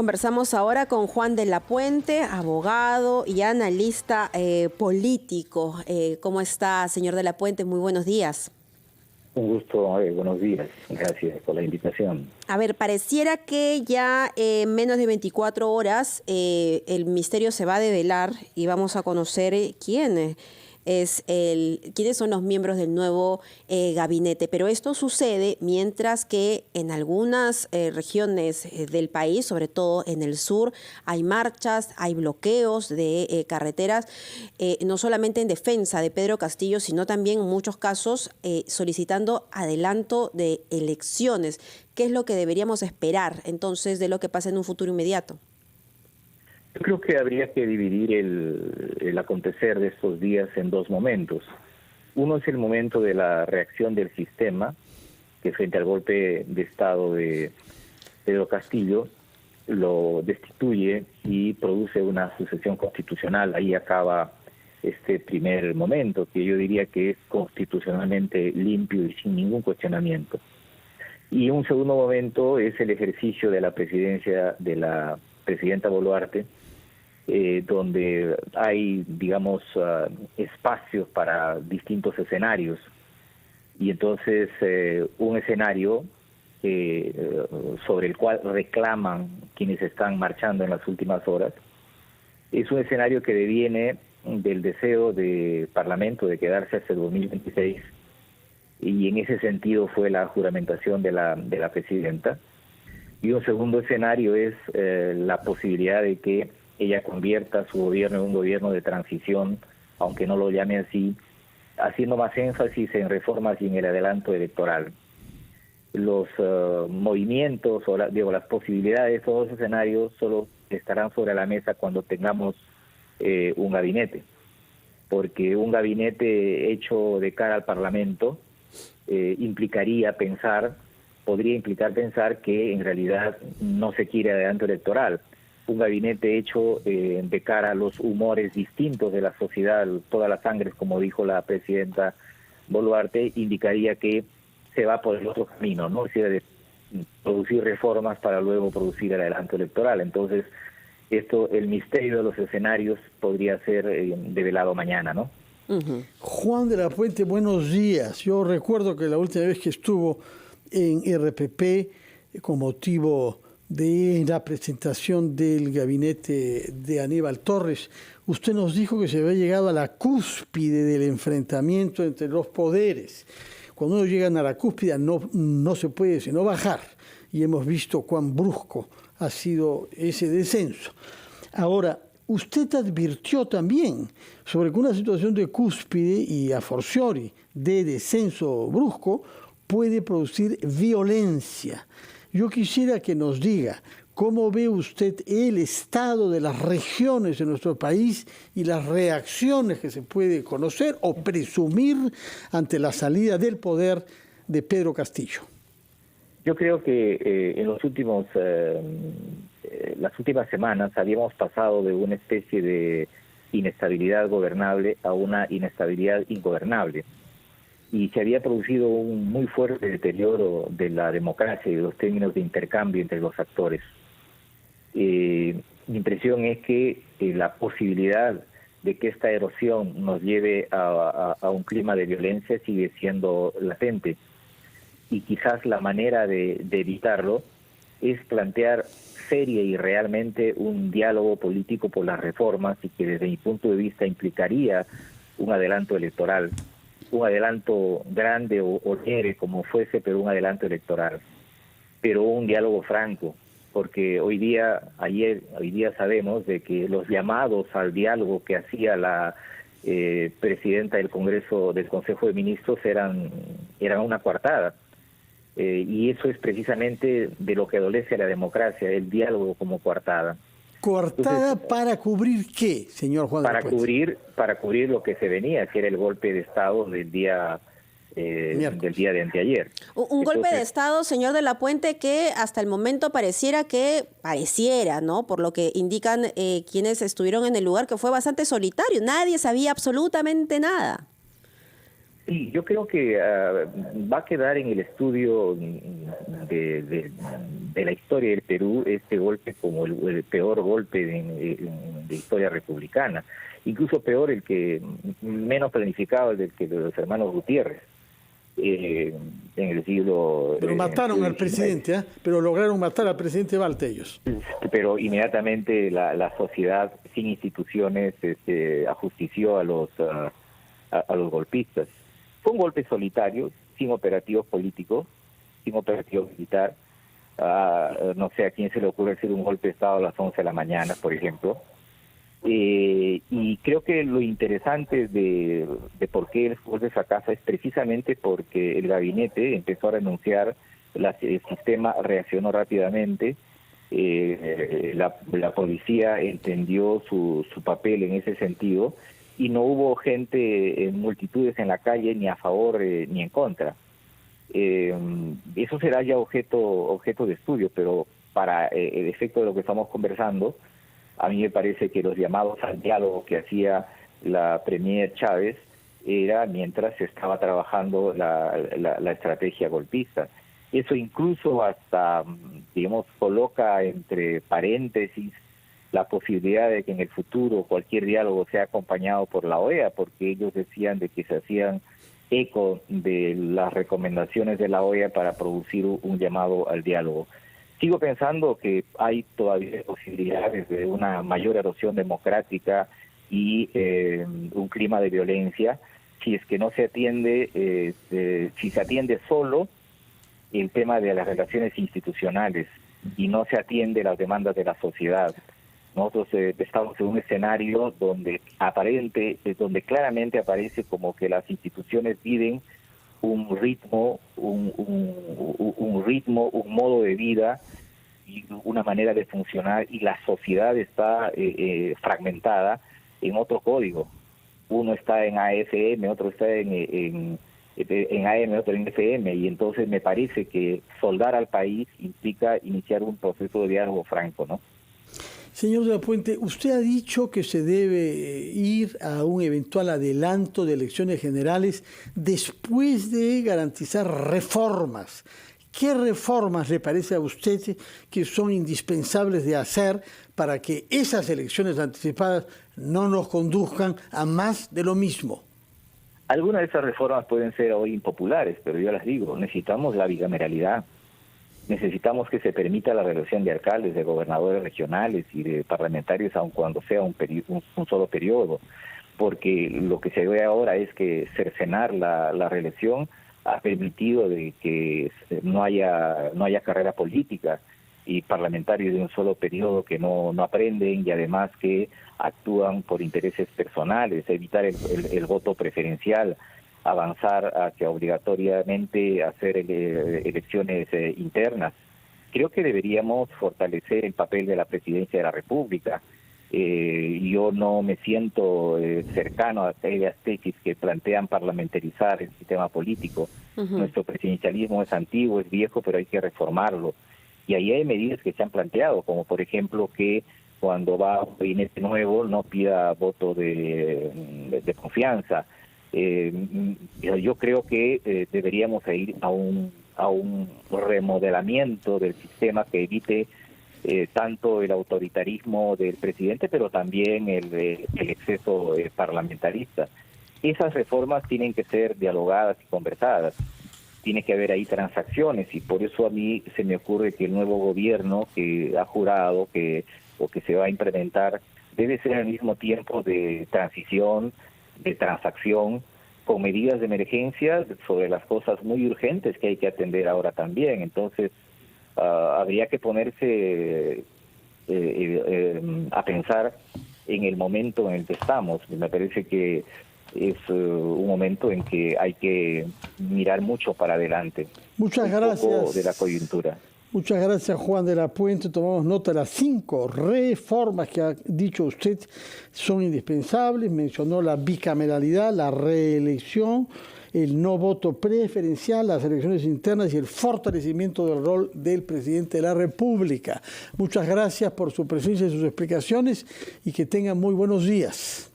Conversamos ahora con Juan de la Puente, abogado y analista político. ¿Cómo está, señor de la Puente? Muy buenos días. Un gusto, buenos días. Gracias por la invitación. A ver, pareciera que ya en menos de 24 horas el misterio se va a develar y vamos a conocer quiénes son los miembros del nuevo gabinete. Pero esto sucede mientras que en algunas regiones del país, sobre todo en el sur, hay marchas, hay bloqueos de carreteras, no solamente en defensa de Pedro Castillo, sino también en muchos casos solicitando adelanto de elecciones. ¿Qué es lo que deberíamos esperar entonces de lo que pasa en un futuro inmediato? Yo creo que habría que dividir el acontecer de estos días en dos momentos. Uno es el momento de la reacción del sistema, que frente al golpe de Estado de Pedro Castillo lo destituye y produce una sucesión constitucional. Ahí acaba este primer momento, que yo diría que es constitucionalmente limpio y sin ningún cuestionamiento. Y un segundo momento es el ejercicio de la presidencia de la presidenta Boluarte, donde hay, digamos, espacios para distintos escenarios. Y entonces un escenario sobre el cual reclaman quienes están marchando en las últimas horas, es un escenario que deviene del deseo del Parlamento de quedarse hasta el 2026, y en ese sentido fue la juramentación de la presidenta. Y un segundo escenario es la posibilidad de que ella convierta su gobierno en un gobierno de transición, aunque no lo llame así, haciendo más énfasis en reformas y en el adelanto electoral. Los movimientos o las posibilidades de estos dos escenarios solo estarán sobre la mesa cuando tengamos un gabinete, porque un gabinete hecho de cara al Parlamento podría implicar pensar que en realidad no se quiere adelanto electoral. Un gabinete hecho de cara a los humores distintos de la sociedad, todas las sangres, como dijo la presidenta Boluarte, indicaría que se va por el otro camino, ¿no? Es decir, de producir reformas para luego producir el adelanto electoral. Entonces, el misterio de los escenarios podría ser develado mañana, ¿no? Juan de la Puente, buenos días. Yo recuerdo que la última vez que estuvo en RPP con motivo de la presentación del gabinete de Aníbal Torres, usted nos dijo que se había llegado a la cúspide del enfrentamiento entre los poderes. Cuando uno llega a la cúspide no se puede sino bajar, y hemos visto cuán brusco ha sido ese descenso. Ahora, usted advirtió también sobre que una situación de cúspide y a fortiori de descenso brusco puede producir violencia. Yo quisiera que nos diga cómo ve usted el estado de las regiones de nuestro país y las reacciones que se puede conocer o presumir ante la salida del poder de Pedro Castillo. Yo creo que en las últimas semanas habíamos pasado de una especie de inestabilidad gobernable a una inestabilidad ingobernable. Y se había producido un muy fuerte deterioro de la democracia y de los términos de intercambio entre los actores. Mi impresión es que la posibilidad de que esta erosión nos lleve a un clima de violencia sigue siendo latente. Y quizás la manera de evitarlo es plantear seria y realmente un diálogo político por las reformas, y que desde mi punto de vista implicaría un adelanto electoral. Un adelanto grande o leve como fuese, pero un adelanto electoral, pero un diálogo franco, porque hoy día sabemos de que los llamados al diálogo que hacía la presidenta del Consejo de Ministros eran una coartada, y eso es precisamente de lo que adolece a la democracia, el diálogo como coartada. ¿Coartada para cubrir qué, señor Juan de la Puente? Para cubrir lo que se venía, que era el golpe de Estado del día de anteayer. Un golpe de Estado, señor de la Puente, que hasta el momento pareciera, ¿no? Por lo que indican quienes estuvieron en el lugar, que fue bastante solitario. Nadie sabía absolutamente nada. Sí, yo creo que va a quedar en el estudio de la historia del Perú este golpe como el peor golpe de historia republicana, incluso peor el que menos planificado, el que de los hermanos Gutiérrez en el siglo. Pero mataron al presidente, pero lograron matar al presidente Balta ellos. Pero inmediatamente la sociedad sin instituciones ajustició a los golpistas. Fue un golpe solitario, sin operativos políticos, sin operativo militar. No sé a quién se le ocurre hacer un golpe de Estado a las 11 de la mañana, por ejemplo. Y creo que lo interesante de por qué el golpe fracasa es precisamente porque el gabinete empezó a renunciar, el sistema reaccionó rápidamente, la policía entendió su papel en ese sentido, y no hubo gente en multitudes en la calle ni a favor ni en contra. Eso será ya objeto de estudio, pero para el efecto de lo que estamos conversando, a mí me parece que los llamados al diálogo que hacía la premier Chávez era mientras se estaba trabajando la estrategia golpista. Eso incluso hasta, digamos, coloca entre paréntesis la posibilidad de que en el futuro cualquier diálogo sea acompañado por la OEA, porque ellos decían de que se hacían eco de las recomendaciones de la OEA para producir un llamado al diálogo. Sigo pensando que hay todavía posibilidades de una mayor erosión democrática y un clima de violencia si es que no se atiende, si se atiende solo el tema de las relaciones institucionales y no se atiende las demandas de la sociedad. Nosotros estamos en un escenario donde claramente aparece como que las instituciones piden un ritmo, un modo de vida y una manera de funcionar, y la sociedad está fragmentada en otro código. Uno está en AFM, otro está en AM, otro en FM, y entonces me parece que soldar al país implica iniciar un proceso de diálogo franco, ¿no? Señor de la Puente, usted ha dicho que se debe ir a un eventual adelanto de elecciones generales después de garantizar reformas. ¿Qué reformas le parece a usted que son indispensables de hacer para que esas elecciones anticipadas no nos conduzcan a más de lo mismo? Algunas de esas reformas pueden ser hoy impopulares, pero yo las digo, necesitamos la bicameralidad. Necesitamos que se permita la reelección de alcaldes, de gobernadores regionales y de parlamentarios, aun cuando sea un solo periodo, porque lo que se ve ahora es que cercenar la reelección ha permitido de que no haya carrera política, y parlamentarios de un solo periodo que no aprenden y además que actúan por intereses personales, evitar el voto preferencial, avanzar hacia obligatoriamente hacer elecciones internas. Creo que deberíamos fortalecer el papel de la Presidencia de la República. Yo no me siento cercano a aquellas tesis que plantean parlamentarizar el sistema político. Nuestro presidencialismo es antiguo, es viejo, pero hay que reformarlo. Y ahí hay medidas que se han planteado, como por ejemplo que cuando va un gabinete nuevo no pida voto de confianza. Yo creo que deberíamos ir a un remodelamiento del sistema que evite tanto el autoritarismo del presidente, pero también el exceso parlamentarista. Esas reformas tienen que ser dialogadas y conversadas. Tiene que haber ahí transacciones, y por eso a mí se me ocurre que el nuevo gobierno que ha jurado o que se va a implementar debe ser al mismo tiempo de transición, de transacción, con medidas de emergencia sobre las cosas muy urgentes que hay que atender ahora también. Entonces, habría que ponerse a pensar en el momento en el que estamos. Me parece que es un momento en que hay que mirar mucho para adelante. Muchas gracias. Un poco de la coyuntura. Muchas gracias, Juan de la Puente. Tomamos nota de las 5 reformas que ha dicho usted son indispensables. Mencionó la bicameralidad, la reelección, el no voto preferencial, las elecciones internas y el fortalecimiento del rol del presidente de la República. Muchas gracias por su presencia y sus explicaciones, y que tengan muy buenos días.